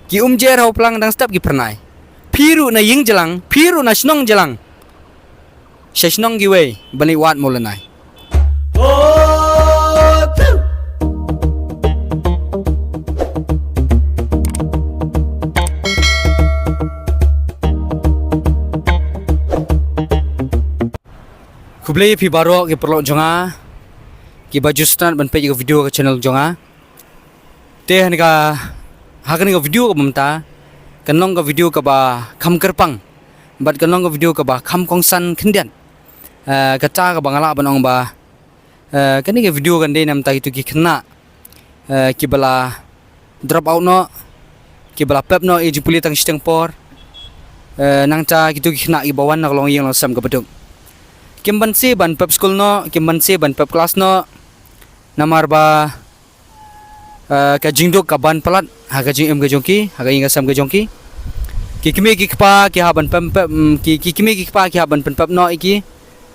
ki jer hau pelang dang step ki pernai piru na ying jelang piru na snong jelang snong gi we bani wat molanai Kublai pi baro ki perlo jonga ki baju stand ban pe video ke channel jonga te han ka hakan ka video ka mamta kanong ka video ka ba kham kerpang bat kanong ka video ka ba kham kongsan khindian ka cha ka bangala banong ba kani ka video kan de nam ta itu ki khna ki bala drop out no ki bala pep no e jupuli tang steng por nang cha kitu ki khna ki bawan na long yeng lo sam ka bedung kimban si ban pep school no kimban si ban pep class no namar ba ka jingdok ka ban palat ha ka jing em ga jongki ha ga inga sam ga jongki ki kimi ki kpa ki ha ban pem ki kimi ki kpa ki ha ban pep no iki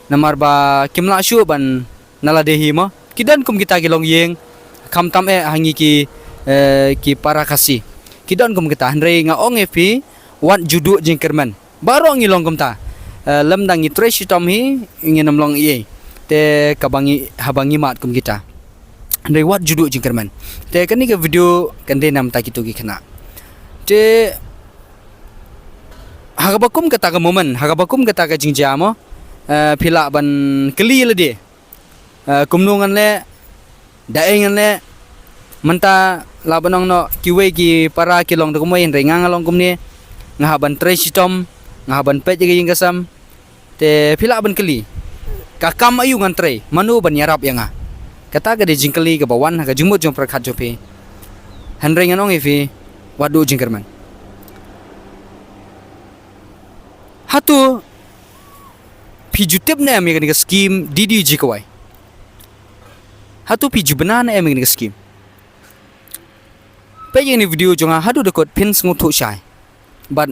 namar ba kimla shu ban nala dehi mo kidan kum kita ki long yeng kham tam e hangi ki para kasi kidan kum kita hanre nga ong epi wat judu jingkerman baro ngi long kum ta lam dangi trash tom hi ingin namlong ye te kabangi habangi mat kum kita andre wat judu jingkerman te kani ke video kande nam ta kitu gi khana te hagabakum kata ka moment hagabakum kata ka jingja mo phila ban kli le de kumnungan le daengan le manta labanong no kiwe ki para kilong de kumoy rengang along kumni ngahaban trash tom ngahaban pet gi ingasam te phila ban keli kakam ayu ngan tre manu ban yarap yanga kata ga de jingkeli ga bawan ga jumut jong prakhat jope hanrengan ong efi wadu jingkerman hatu pijutip na ami ga scheme didi jikawai hatu piju banana ami ga scheme pe ni video jonga hadu dekot pin sngutu shai but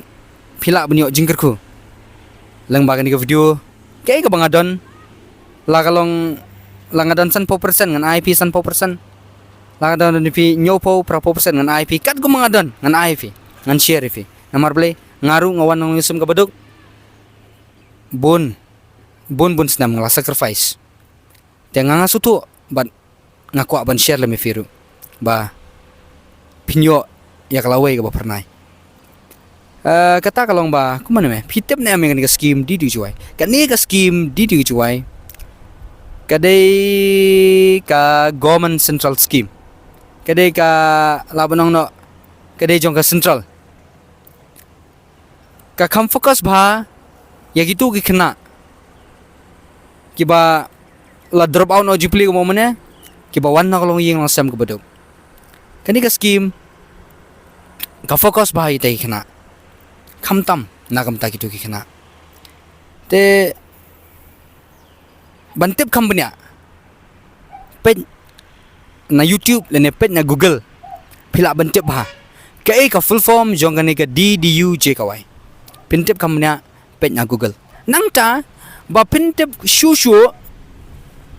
phila banyo jingkerku lang bagan ke video kay ka bangadon lagalong langadon san po persen ngan IP san po persen lagadon ni pi nyopo pra po persen ngan IP kat ko mangadon ngan IP ngan share fi namar ble ngaru ngawan ng yusum ka baduk bon snam ngala sacrifice te nga sutu bat ngaku ban share le mi firu ba pinyo ya kalawe ka ba pernai kata kalong ba kumana me pitep na ami ka scheme di juai kan ni ka scheme di juai kadai ka government central scheme kadai ka labanong no kadai jong ka central ka kham focus ba ya gitu ki khna ki ba la drop out no jipli ko momene ki ba wan na kalong yeng sam ko badok kan ni ka scheme ka focus ba itai khna khamtam nagam ta kitu kikna te bantip company page na YouTube le ne page na Google phila bantip ba kai ka full form jongani ka DDUJ kawai pintip company page na Google nang ta ba pintip shu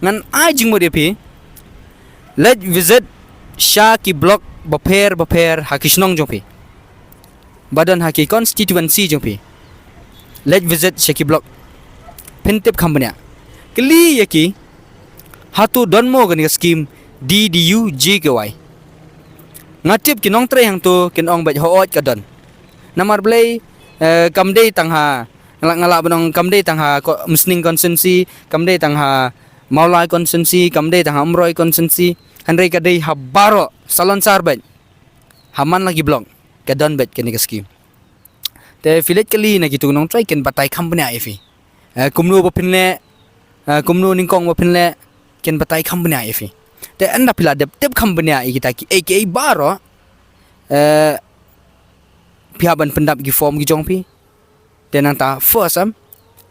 ngan ai jing mo de pi let visit Shaki blog baper hakishnong jongpi badan haki constituency jongpi let visit Shaki blog pentip company kli yaki hatu donmo gani scheme DDUJ kawai ngatip kinong tre hang tu kinong baj hoot kadon namar blay kamdei tangha ngala banong kamdei tangha musning consensi kamdei tangha maulai consensi kamdei tangha umroi consensi handai kadai habaro salon sarbat haman lagi blog kadon bet kini scheme te filet kali na gitu nong try ken batai company ifi kumnu bapinle kumnu ningkong bapinle ken batai company ifi te anda pila de tip company kita ki aka baro pihaban pendap gi form gi jong pi te nang ta first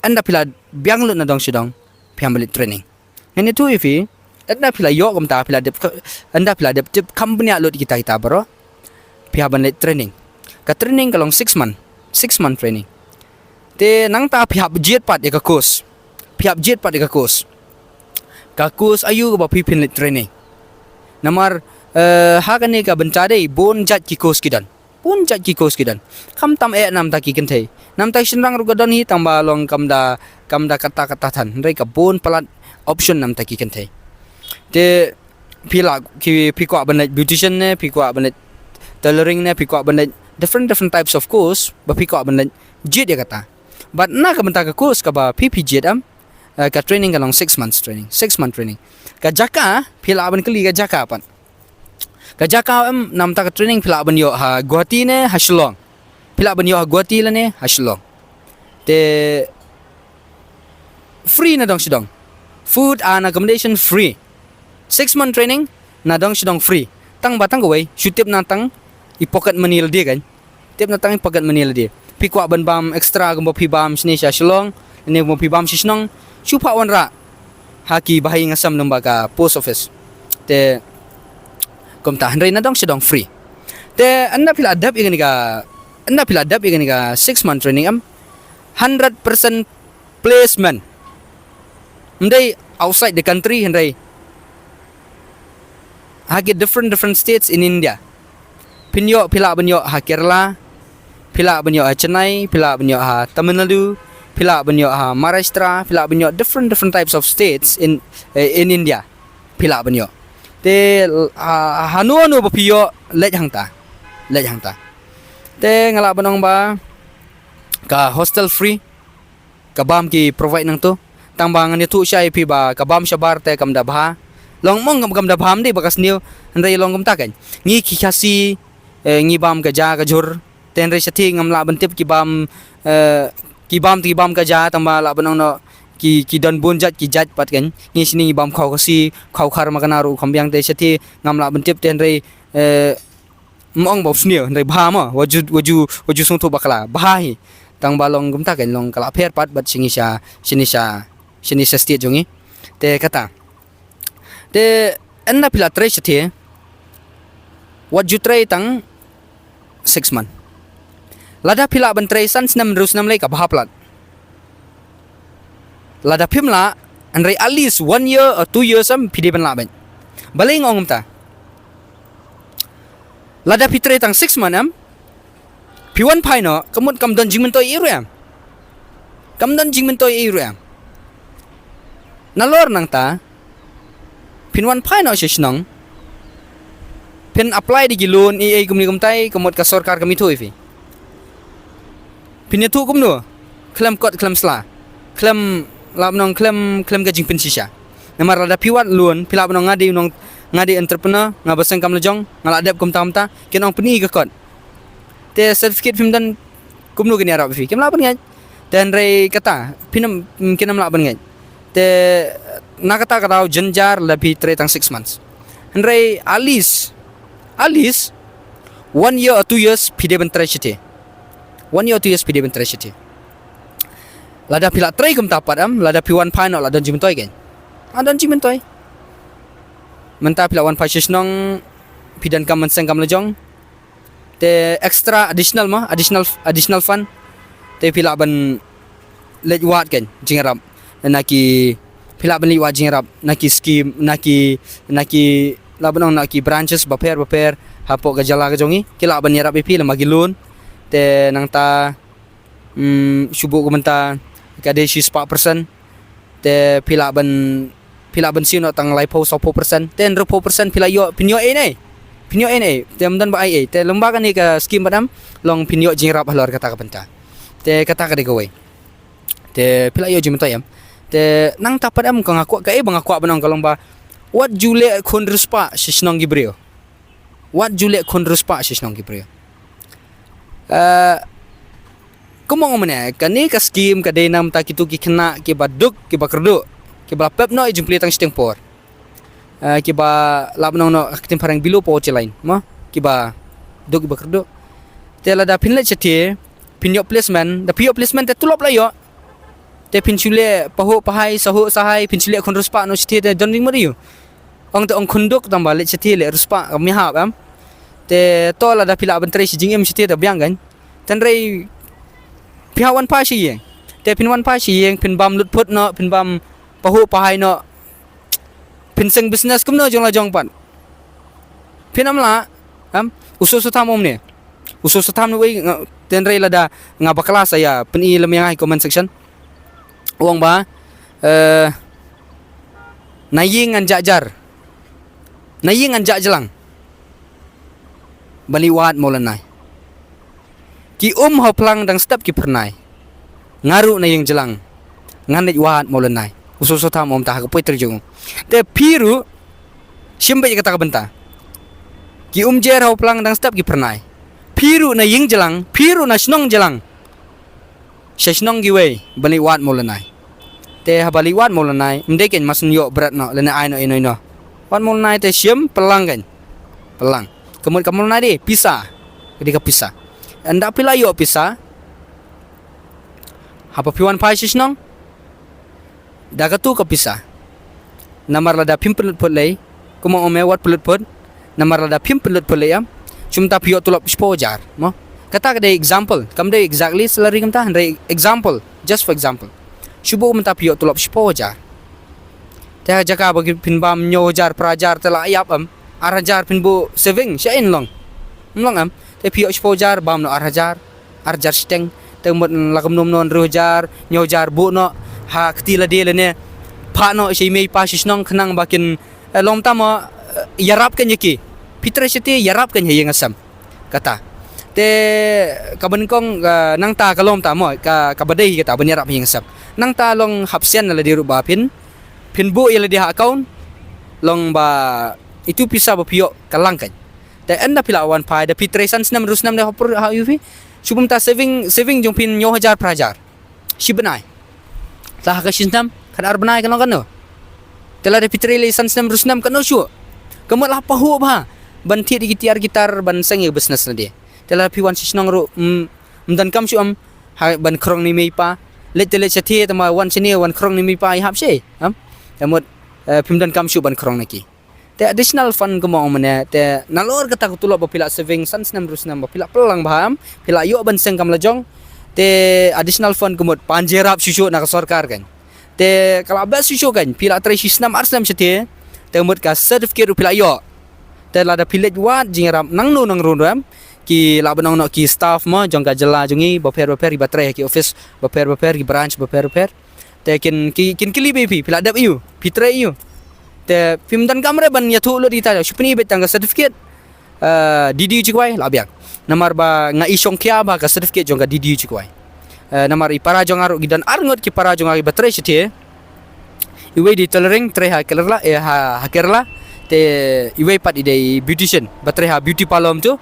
anda pila biang lu na dong sidong piham balik training ngene tu ifi anda pila yo kom ta pila de anda pila de tip company lu kita baro pihaban let training ka training kalong 6 month training te nang ta phihap jet pat ka course ka course ayu ba pipin let training namar ha kani ka bencade bon jat ki course kidan pun jat ki kos kidan kam tam nam ta ki kente nam ta shinrang ru gadon hi tamba long kamda kata than rei ka bon palat option nam ta ki kente te pila ki pikwa banat beautician ne pikwa banat tailoring ne pikwa banat different types of course ba pikwa banat jit dia kata but na ka banta ka course ka ba PPJ ka training ka long 6 month training ka jaka pila ban kali ka jaka pan ka jaka nam ta ka training pila ban yo ha Guwahati ne ha Shillong pila ban yo ha Guwahati la ne ha Shillong te free na dong sidong food and accommodation free 6 month training na dong sidong free tang batang gawai shutip na tang i pocket money la dia kan tip na tang i pocket money la dia pikwa ban bam extra gumbo pi bam sini sha Shillong ne gumbo pi bam sisnong chupa wanra haki bahay ngasam ng baga post office te komta handray na dong sidong free te anna pila adap igani ka 6 month training 100% placement ndai outside the country handray haki different states in India pinyo pila banyo ha Kerala pila banyo ha Chennai pila banyo ha Tamil Nadu pila banyo ha Maharashtra pila banyo different types of states in India pila banyo te hanu ba piyo lej hangta te ngala banong ba ka hostel free kabam ki provide nang to tambangan ni tu siya pi ba kabam siya barte kamda bha long mong kamda bham de bakas niyo andai long kam takan ngi ki khasi ngi bam ka ja ka jur ten re sathi ngam la ban tip ki bam ka ja tamba la banong no ki don bunjat ki jat pat kan ni sini bam khau kasi khau khar makanaru khambyang te sathi ngam la ban tip ten re mong bau snio re bha ma waju sung thu bakla bha hi tang balong gum ta kan long kala pher pat bat sini sa state jongi te kata te enna pila tre sathi waju tre tang 6 month lada pila ban tre san snam rus nam lai ka bha plat lada phimla anrai at least 1 year or 2 years am pide ban la ban balai ngong ta lada pitre tang 6 month piwan phai no kamut kam don jingmen toy iru kam don jingmen toy iru nalor nang ta pinwan phai no shisnong pin apply di loan ei kumni kumtai kamut ka sarkar kami thoi fi pinya tu kumno klem kot klem sla klem labnong klem ka jingpin sisa namar ada piwat loan pila banong ngadi entrepreneur ngabasang kam lejong ngaladap kum tamta kenong peni ka kot te certificate film dan kumno gini arab fi kem laban ngai dan re kata pinam kenam laban ngai te nakata katau jenjar lebih tre tang 6 months re alis 1 year or 2 years pide ben tre chite 1 year or 2 years pide ben tre chite lada pila tre kum tapat lada piwan phai no lada jimentoy gen adon jimentoy menta pila wan phai shisnong pidan kam menseng kam lejong te extra additional fund te pila ban lejwat ken jingrap naki pila ban lejwat jingrap naki scheme naki labanong naki branches baper hapo gajala gajongi kila ban yarap pi lamagi loan te nang ta subu kumenta kade 4% te pila ban sino tang lai po 10% ten 10% pila yo pinyo nei tem dan ba ai te lembaga ni ka scheme badam long pinyo jingrap halor kata ka penta te kata ka de gawai te pila yo jim tayam te nang tapat am ka ngakwa ka bang akwa banong kalong ba what jule khon ruspa sisnong gibrio kumong mana kani ka scheme ka de nam ta kitu ki khna ki baduk ki bakrdu ki ba pep no jumpli tang sting por ki ba labnong no aktim parang bilu po chelain mo ki ba duk bakrdu tela da pinle chete pinyo placement da pinyo placement te tulop la yo te pinchule paho pahai saho sahai pinchule khon ruspa no chete de donring mariu ong te ong khunduk tambal chete le ruspa mi hab te tola da pila ban tre jing em chete da byang gan tan rei pihawan pa si yeng te pinwan pa si yeng pin bam lut put no pin bam pahu pahai no pin seng business kum no jong la jong pan pinam la usu tamom ne Usus satam we ten rei lada ngaba kelas saya peni lem yang ai comment section. Uang ba naying an jajar. Naying an jajelang. Baliwat molanai. Ki hoplang dang step ki pernai. Ngaru naying jelang. Nganit wat molanai. Usus satam tah ka poi terjung. Te piru simbe kata ka benta. Ki jer hoplang dang step ki pernai. Piru na ying jelang, piru na snong jelang. Snong giwe baliwat molanai. Te baliwat molanai, mdeken masun yo berat no lena ai no ino ino. Wat molanai te sim pelang kan. Pelang. Kemudian kamu molanai de pisah. Ketika pisah. Anda pila yo pisah. Apa piwan pai snong? Daga tu ka pisah. Namar lada pimpelut pulai, kuma omewat pelut put. Namar lada pimpelut pulai am. Cuma piot tulap 10 jar, mo. Kata ada example, kam day exactly selari kam ta, ada example, just for example. Subuh kam ta piot tulap 10 jar. Teh jaka bagi pinbam nyo jar prajar tela ayap am, arajar pinbu saving, syain long. Long am, teh piot 10 jar bam no arajar steng, teh mut lakam nom non rojar, nyo jar bu no, ha ketila dia lene, pa no si mei pa sisnong kenang bakin lom ta mo yarap kan yaki. Pitra siti yarap kan yang asam kata te kaban kong nang ta kalom ta mo ka kabadai kata ban yarap yang asam nang ta long hapsian la di ruba pinbu ila di account long ba itu pisa ba pio kalang kan te anda pila awan pa da pitra san 606 da hopur ha yufi subum ta saving jong pin 9,000 prajar si benai tah ka sinam kadar benai kan no tela da pitra san 606 kan no syu kamu lah pahu ba banti di gitar ban seng business na dia. Telah piwan sisnong ru dan kam su am ban krong ni mei pa. Let chati tama wan sini wan krong ni mei pa hap se. Amot pim dan kam su ban krong naki. Te additional fund ko mo mane te nalor kata ko tulok ba pila saving sans nam rus nam ba pila pelang baham pila yo ban seng kam lajong te additional fund ko mo panjerap susu na sarkar kan. Te kalau abas susu kan pila trai sisnam arsam chati te mot ka certificate pila yo. Te lada pilet wat jingram nang no nang rundam ki labanong no ki staff mo jong ka jela jongi baper iba tre ki office baper ki branch baper te kin kili baby pila dap you pitre you te pim dan kamre ban ya thu lo di ta shupni bet tang certificate didi chikwai labiak namar ba nga isong kya ba ka certificate jong ka didi chikwai namar ipara jong aro gidan arngot ki para jong agi batre chite iwe di tolering tre ha kerla te iwe pat ide beautician batre ha beauty palom tu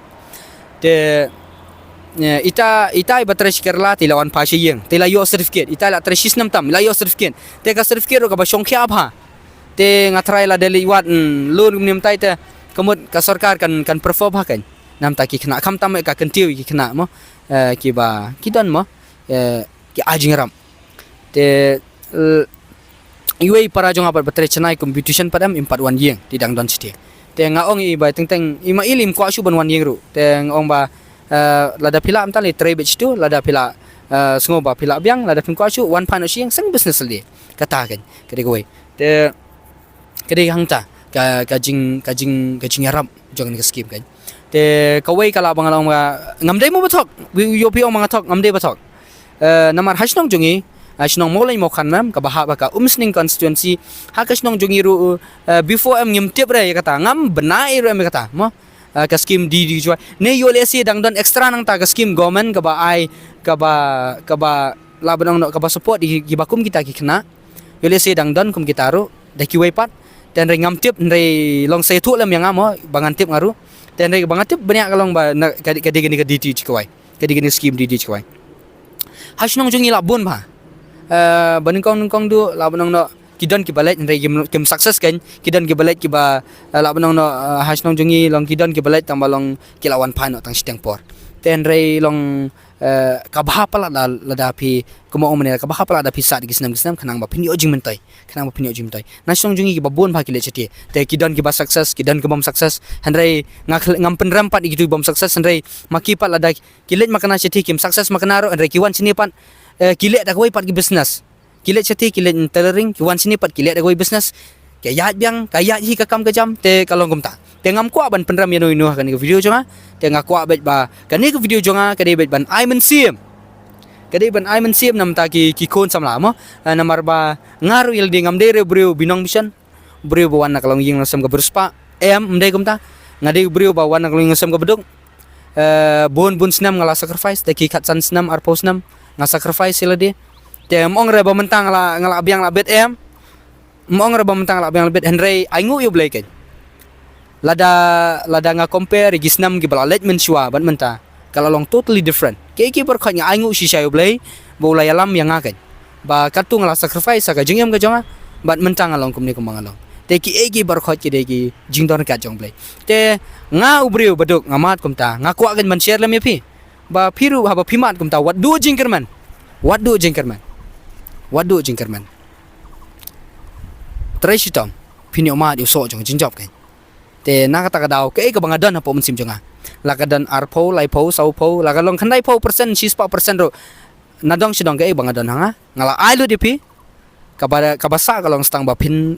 te ita batre kerla te lawan pa yeng te la yo certificate ita la tre sisnam tam la yo certificate te ka certificate ro ka ba songkya ba te ngatrai la deli wat loan nim tai te kemud ka sarkar kan perform ha kan nam ta ki kena kam tam ka kentiu ki kena mo ki ba kidan mo ki ajingram te iwe para jong apat batre chenai competition padam 41 yeng tidang don city te ngaong i ba teng ima ilim kwa su ban 1 yeng ru te ngong ba lada pila am tali tre bech tu lada pila sngo ba pila biang lada pin kwa su 1 pan yeng sang business li kata kan kede goy te kede hangta ka jing yarap jong ni scheme kan te kawai kala bangalong ngamdai mo batok yo pio mga tok ngamdai batok namar hasnong jongi Asnong mulai mau kanam kabahak baka umsning constituency hakasnong jongi ru before am ngimtip re kata ngam benai ru am kata mo ka scheme di jua ne yo lesi dang don extra nang ta ka scheme government ka ba ai ka ba labanong no ka ba support di bakum kita ki kena yo lesi dang don kum kita ru da ki wai pat dan re ngam tip re long sai thu lam yang amo bangan tip ngaru dan re bangan tip banyak kalong ba ka di di chikwai ka di scheme di chikwai hasnong jongi labun ba baningkong du labanong no kidan ki balet ndai kim success kan kidan ki balet ki ba labanong no hasnong jungi long kidan ki balet tambalong kilawan pan tang steng por ten rei long kabha pala lada pi kumo omne kabha pala da pi sa gisnam kanang ba pini ojing mentai nasong jungi ki babon ba ki le cheti te kidan ki ba success kidan ki bom success handrei ngam penram pat gitu bom success handrei maki pat lada kilet makana cheti kim success makana ro handrei kiwan sini pan kilet da koi pat ki business kilet chati kilet tailoring kiwan sini pat kilet da koi business kaya biang kaya hi ka kam ka jam te kalong gumta Tengam kuat ban penram yano inu kan video jonga. Tengah kuat bet ba kan ni video jonga kadai bet ban ai men sim. Kadai ban ai men sim nam ta ki kon sam la mo. Namar ba ngaru il dingam dere brio binong bisan. Brio ba wan kalong ying sam ka berspa. Mdai kumta. Ngadai brio ba wan kalong ying sam ka beduk. Bun senam ngala sacrifice taki katsan senam arpo senam nga sacrifice sila dia. Te mong re ba mentang ngala abiang la bet mong re ba mentang la abiang la bet Henry aingu yu blai ken. Lada nga compare gi senam gi bala let men shwa ban menta. Kalau long totally different. Ki berkat nga aingu si sayo blai bola yalam yang ngaken. Ba katu ngala sacrifice ka jingem ka jonga ban mentang along kumni kumang along. Te ki berkat ki de ki jingdon ka jong blai. Te nga ubriu baduk ngamat kumta nga kuat kan man share lam yapi. Ba piru haba pimat kumta what do jingkerman. What do jingkerman. Traishitom pini omat yu so jong jingjop kan. Te nakata kadau ke ka bangadan hapo mensim jonga. Lakadan arpo laipo saupo lakalong kandai po persen 6% ro. Nadong sidong ke bangadan hanga ngala ailu dipi. Kabasa kalong stang bapin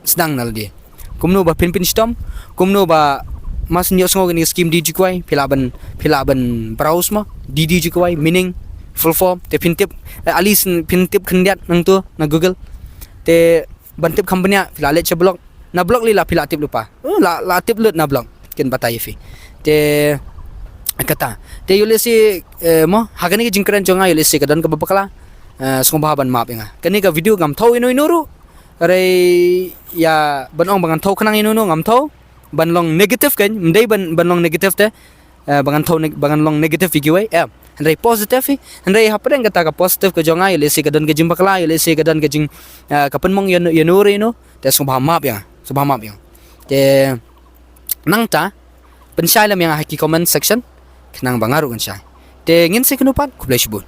sedang nal dia. Kumno ba pin stom, kumno ba mas nyos ngo ni scheme di jukwai pilaban browse ma di jukwai meaning full form te pintip alis pintip kendiat nang tu na Google te bantip company pilale che blog na blog lila pilatip lupa la tip lut na blog ken batai fi te kata te yulesi mo hagani ke jingkran jonga yulesi kadan ka babakala sungbaban map nga kani ka video ngam thau inuru Aray ya banong bangan thau kanang inu ngam thau banlong negative kan mdai banlong negative te bangan long negative giwai andai positive andai hapreng kata ka positive ka jonga yelesi ka dan ka jimbakla yelesi ka dan ka jing kapan mong yanuri no te subha map ya te nangta pensai lam yang haki comment section kanang bangaru kan syai te ngin se kenupat kublai shibun